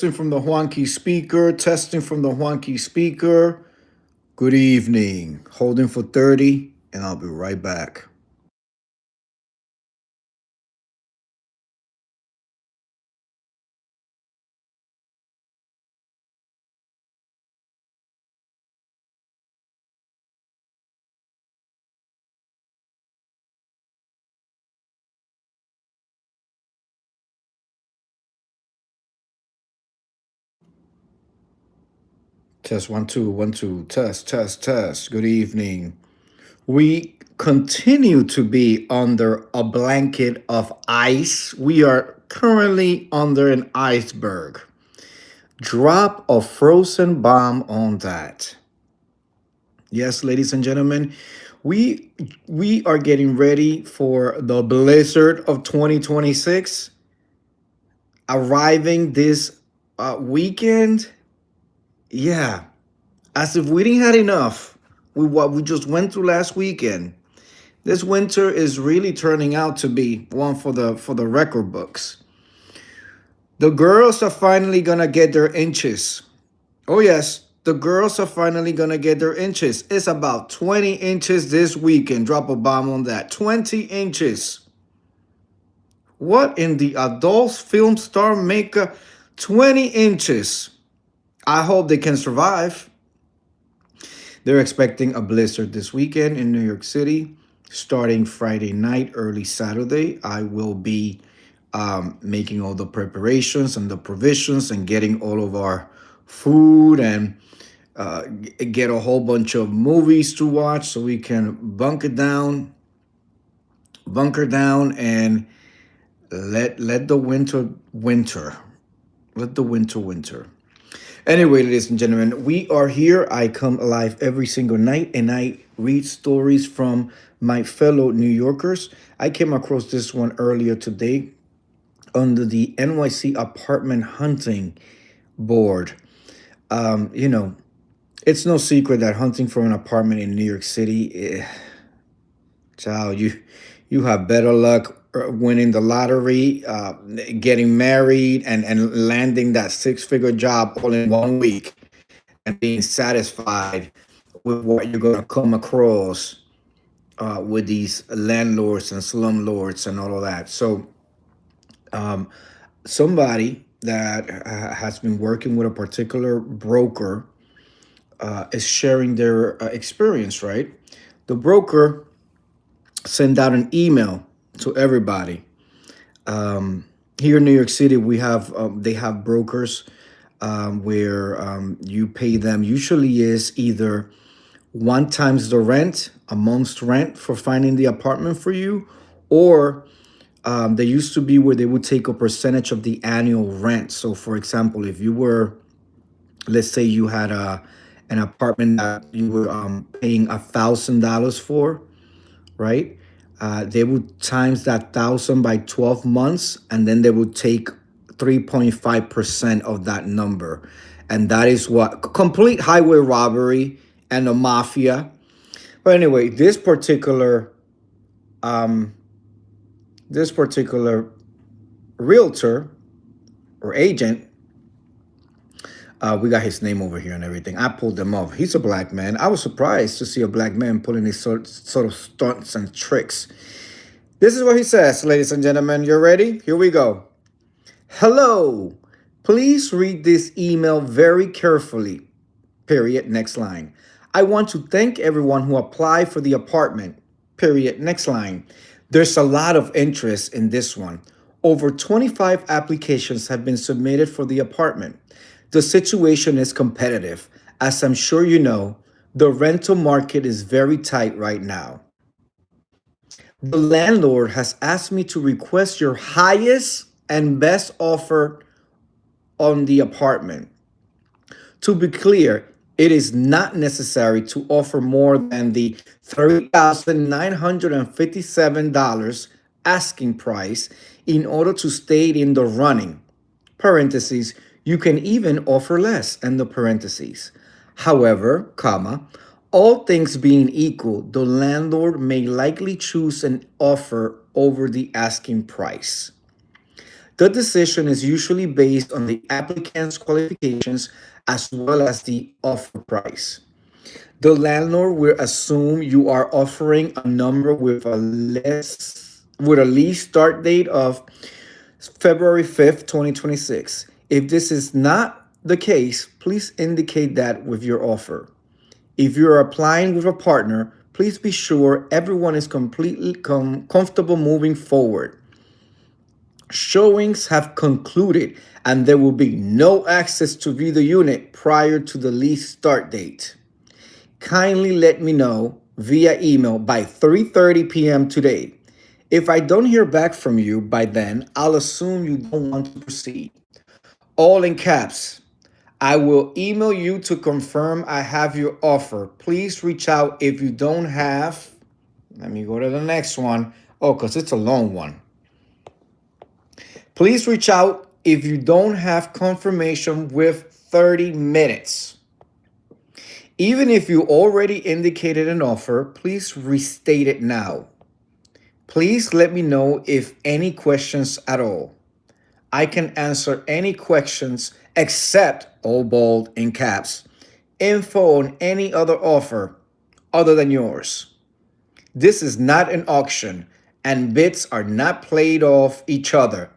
Testing from the Juanki speaker, testing from the Juanki speaker. Good evening. Holding for 30, and I'll be right back. Test one, two, one, two. Test, test, test. Good evening. We continue to be under a blanket of ice. We are currently under an iceberg. Drop a frozen bomb on that. Yes, ladies and gentlemen, we we are getting ready for the blizzard of 2026 arriving this weekend. Yeah, as if we didn't had enough with what we just went through last weekend. This winter is really turning out to be one for the record books. The girls are finally gonna get their inches. Oh yes, the girls are finally gonna get their inches. It's about 20 inches this weekend. Drop a bomb on that. 20 inches. What in the adult film star maker? 20 inches. I hope they can survive. They're expecting a blizzard this weekend in New York City, starting Friday night, early Saturday. I will be making all the preparations and the provisions and getting all of our food and get a whole bunch of movies to watch so we can bunker down, and let the winter, let the winter. Anyway, ladies and gentlemen, we are here. I come alive every single night and I read stories from my fellow New Yorkers. I came across this one earlier today under the NYC apartment hunting board. You know, it's no secret that hunting for an apartment in New York City, child, you have better luck winning the lottery, getting married, and landing that six-figure job all in 1 week, and being satisfied with what you're gonna come across with these landlords and slumlords and all of that. So, somebody that has been working with a particular broker is sharing their experience. Right, the broker send out an email to everybody. Here in New York City, we have they have brokers where you pay them. Usually, is either one times the rent, a month's rent for finding the apartment for you, or they used to be where they would take a percentage of the annual rent. So, for example, if you were, let's say, you had a an apartment that you were paying $1,000 for, right? They would times that thousand by 12 months, and then they would take 3.5% of that number. And that is what complete highway robbery and the mafia. But anyway, um, this particular realtor or agent, we got his name over here and everything. I pulled him off. He's a black man. I was surprised to see a black man pulling these sort of stunts and tricks. This is what he says, ladies and gentlemen. You're ready? Here we go. Hello. Please read this email very carefully. Period. Next line. I want to thank everyone who applied for the apartment. Period. Next line. There's a lot of interest in this one. Over 25 applications have been submitted for the apartment. The situation is competitive. As I'm sure you know, the rental market is very tight right now. The landlord has asked me to request your highest and best offer on the apartment. To be clear, it is not necessary to offer more than the $3,957 asking price in order to stay in the running. Parentheses, you can even offer less, end the parentheses. However, comma, all things being equal, the landlord may likely choose an offer over the asking price. The decision is usually based on the applicant's qualifications as well as the offer price. The landlord will assume you are offering a number with a lease start date of February 5th, 2026. If this is not the case, please indicate that with your offer. If you're applying with a partner, please be sure everyone is completely comfortable moving forward. Showings have concluded and there will be no access to view the unit prior to the lease start date. Kindly let me know via email by 3:30 p.m. today. If I don't hear back from you by then, I'll assume you don't want to proceed. All in caps. I will email you to confirm I have your offer. Please reach out if you don't have. Let me go to the next one. Oh, because it's a long one. Please reach out if you don't have confirmation with 30 minutes. Even if you already indicated an offer, please restate it now. Please let me know if any questions at all. I can answer any questions except, all bold in caps, info on any other offer other than yours. This is not an auction and bids are not played off each other.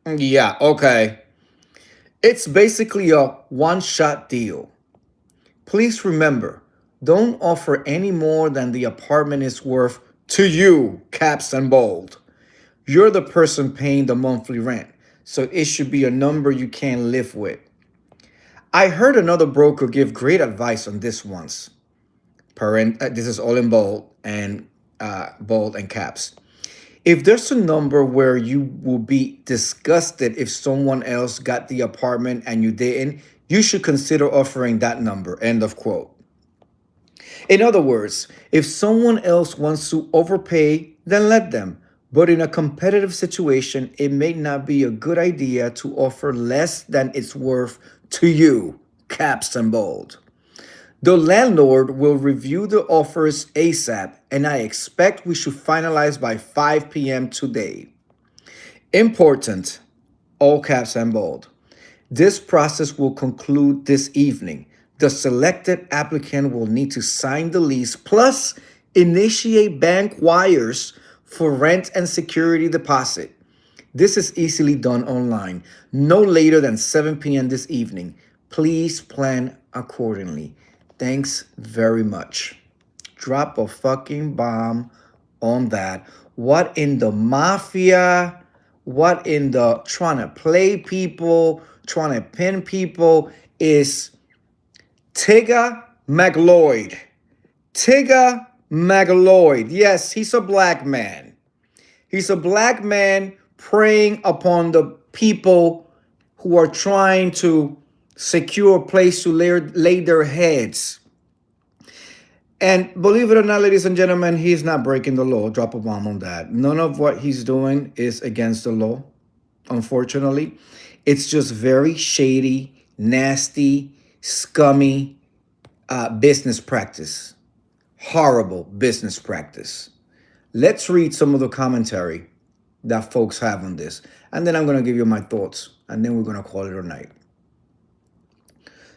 Yeah, okay. It's basically a one-shot deal. Please remember, don't offer any more than the apartment is worth to you, caps and bold. You're the person paying the monthly rent, so it should be a number you can live with. I heard another broker give great advice on this once. This is all in bold and caps. If there's a number where you will be disgusted if someone else got the apartment and you didn't, you should consider offering that number. End of quote. In other words, if someone else wants to overpay, then let them. But in a competitive situation, it may not be a good idea to offer less than it's worth to you, caps and bold. The landlord will review the offers ASAP, and I expect we should finalize by 5 p.m. today. Important, all caps and bold. This process will conclude this evening. The selected applicant will need to sign the lease plus initiate bank wires for rent and security deposit. This is easily done online, no later than 7 p.m. this evening. Please plan accordingly. Thanks very much. Drop a fucking bomb on that. What in the mafia? What in the trying to play people, trying to pin people is Tigger McLeod. Tigger McLeod. Yes, he's a black man. He's a black man preying upon the people who are trying to secure a place to lay their heads. And believe it or not, ladies and gentlemen, he's not breaking the law. Drop a bomb on that. None of what he's doing is against the law, unfortunately. It's just very shady, nasty, scummy business practice. Horrible business practice. Let's read some of the commentary that folks have on this. And then I'm going to give you my thoughts. And then we're going to call it a night.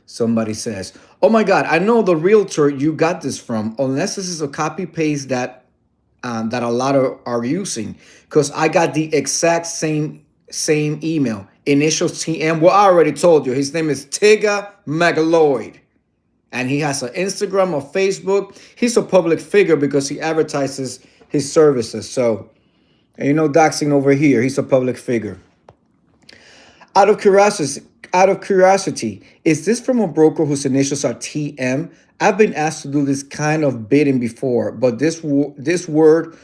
Somebody says, oh my God, I know the realtor you got this from, unless this is a copy paste that a lot are using, because I got the exact same email. Initials TM. Well, I already told you. His name is Tigger McLeod. And he has an Instagram or Facebook. He's a public figure because he advertises his services. So, and you know, doxing over here, he's a public figure. Out of curiosity, is this from a broker whose initials are TM? I've been asked to do this kind of bidding before, but this word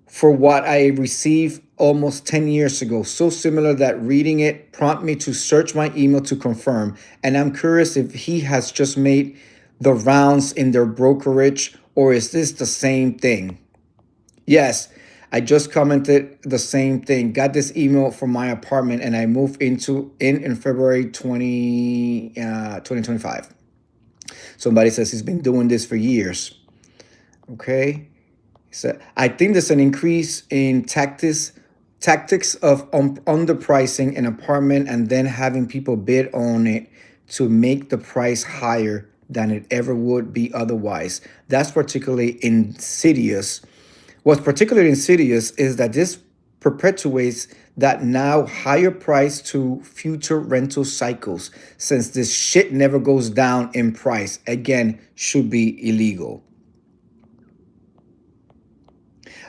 for what I received almost 10 years ago, so similar that reading it prompted me to search my email to confirm. And I'm curious if he has just made the rounds in their brokerage, or is this the same thing? Yes, I just commented the same thing. Got this email from my apartment and I moved in February 2025. Somebody says he's been doing this for years. Okay. He said, I think there's an increase in taxes tactics of underpricing an apartment and then having people bid on it to make the price higher than it ever would be otherwise. That's particularly insidious. What's particularly insidious is that this perpetuates that now higher price to future rental cycles, since this shit never goes down in price. Again, should be illegal.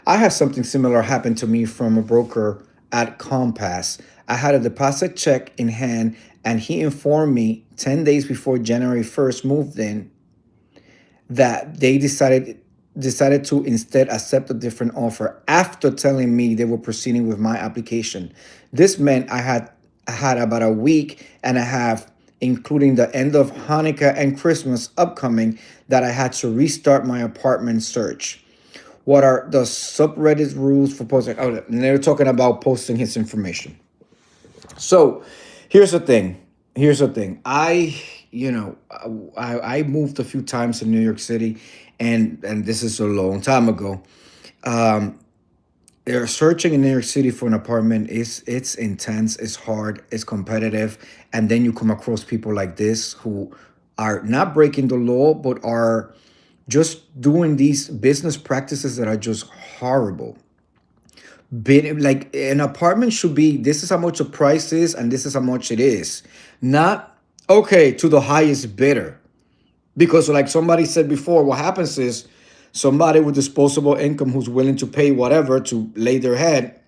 I had something similar happen to me from a broker at Compass. I had a deposit check in hand, and he informed me 10 days before January 1st moved in that they decided to instead accept a different offer after telling me they were proceeding with my application. This meant I had about a week and a half, including the end of Hanukkah and Christmas upcoming, that I had to restart my apartment search. What are the subreddit rules for posting? Oh, and they're talking about posting his information. So here's the thing. Here's the thing. I moved a few times in New York City, and this is a long time ago. Um, they're searching in New York City for an apartment. It's intense. It's hard. It's competitive, and then you come across people like this who are not breaking the law, but are just doing these business practices that are just horrible. Bid like an apartment should be, this is how much the price is and this is how much it is, not okay to the highest bidder. Because like somebody said before, what happens is somebody with disposable income who's willing to pay whatever to lay their head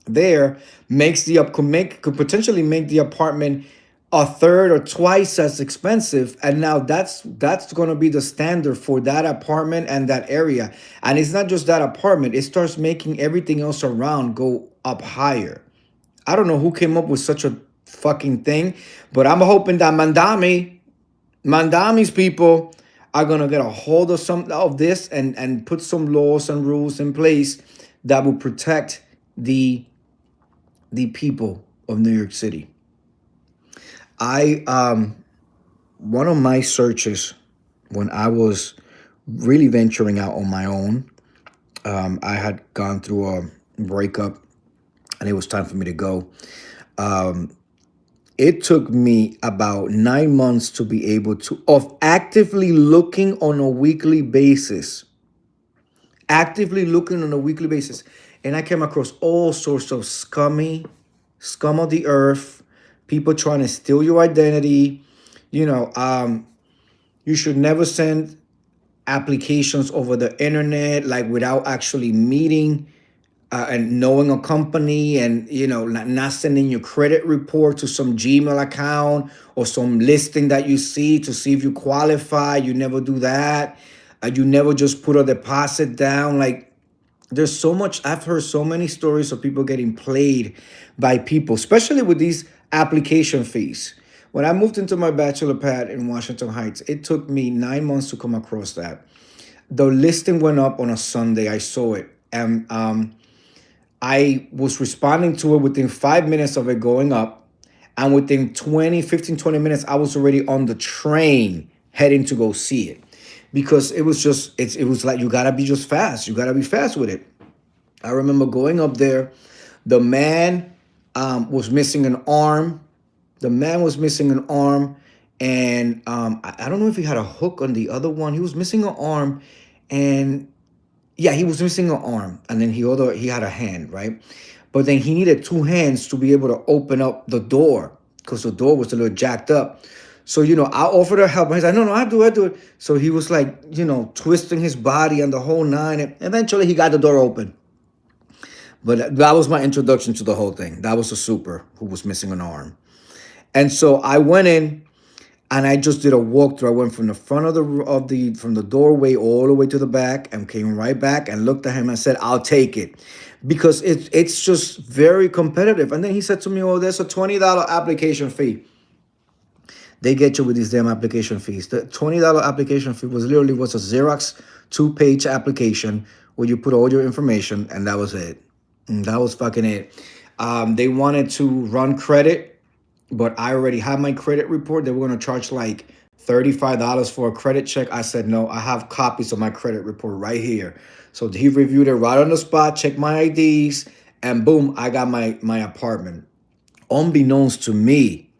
there makes the up could potentially make the apartment a third or twice as expensive, and now that's going to be the standard for that apartment and that area. And it's not just that apartment, it starts making everything else around go up higher. I don't know who came up with such a fucking thing, but I'm hoping that Mandami's people are going to get a hold of some of this and put some laws and rules in place that will protect the people of New York City. I One of my searches when I was really venturing out on my own, I had gone through a breakup and it was time for me to go. Um, it took me about 9 months to be able to, of actively looking on a weekly basis, actively looking on a weekly basis. And I came across all sorts of scum of the earth, people trying to steal your identity. You know, you should never send applications over the internet, like without actually meeting and knowing a company, and not sending your credit report to some Gmail account or some listing that you see if you qualify. You never do that. You never just put a deposit down. Like, there's so much. I've heard so many stories of people getting played by people, especially with these application fees. When I moved into my bachelor pad in Washington Heights, it took me 9 months to come across that. The listing went up on a Sunday. I saw it, and I was responding to it within 5 minutes of it going up. And within 20 minutes, I was already on the train heading to go see it. Because it was like, you gotta be just fast. You gotta be fast with it. I remember going up there. The man was missing an arm. The man was missing an arm. And I don't know if he had a hook on the other one. He was missing an arm. And yeah, he was missing an arm, and then he had a hand, right? But then he needed two hands to be able to open up the door because the door was a little jacked up. So I offered her help. He's like, no, I do it. So he was like, twisting his body and the whole nine. And eventually, he got the door open. But that was my introduction to the whole thing. That was a super who was missing an arm, and so I went in. And I just did a walkthrough. I went from the front from the doorway all the way to the back and came right back and looked at him and said, "I'll take it," because it's just very competitive. And then he said to me, "Oh, there's a $20 application fee." They get you with these damn application fees. The $20 application fee was a Xerox 2-page application where you put all your information, and that was it. And that was fucking it. They wanted to run credit, but I already had my credit report. They were going to charge like $35 for a credit check. I said, no, I have copies of my credit report right here. So he reviewed it right on the spot, checked my IDs, and boom, I got my apartment. Unbeknownst to me,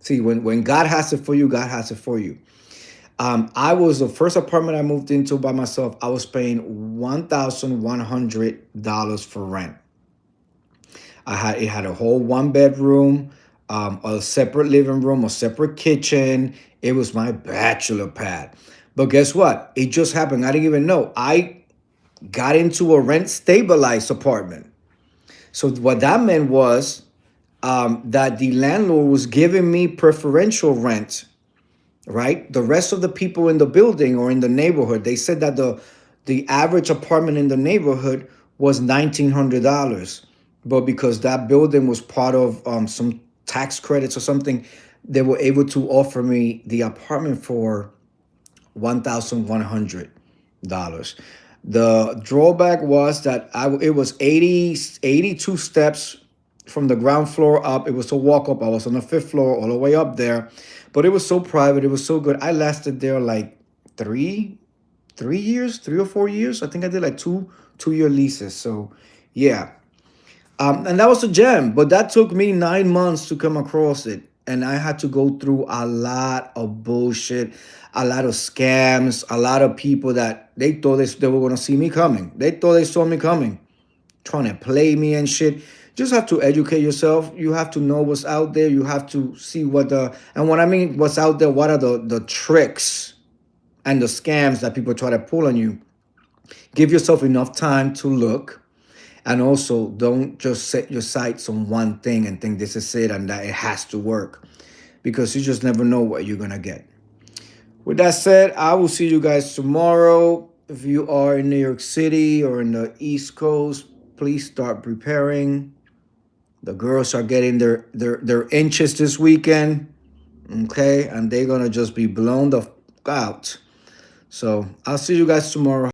see, when God has it for you, God has it for you. I was the first apartment I moved into by myself. I was paying $1,100 for rent. It had a whole one bedroom, a separate living room, a separate kitchen. It was my bachelor pad. But guess what? It just happened. I didn't even know. I got into a rent stabilized apartment. So what that meant was that the landlord was giving me preferential rent, right? The rest of the people in the building or in the neighborhood, they said that the average apartment in the neighborhood was $1,900, but because that building was part of some tax credits or something, they were able to offer me the apartment for $1,100. The drawback was that it was 82 steps from the ground floor up. It was a walk up. I was on the fifth floor all the way up there. But it was so private. It was so good. I lasted there like three, 3 years, 3 or 4 years. I think I did like two-year leases. So yeah. And that was a gem, but that took me 9 months to come across it. And I had to go through a lot of bullshit, a lot of scams, a lot of people that they thought they were going to see me coming. They thought they saw me coming, trying to play me and shit. Just have to educate yourself. You have to know what's out there. You have to see and what I mean, what's out there, what are the tricks and the scams that people try to pull on you. Give yourself enough time to look. And also, don't just set your sights on one thing and think this is it and that it has to work, because you just never know what you're going to get. With that said, I will see you guys tomorrow. If you are in New York City or in the East Coast, please start preparing. The girls are getting their inches this weekend, okay? And they're going to just be blown the f- out. So I'll see you guys tomorrow.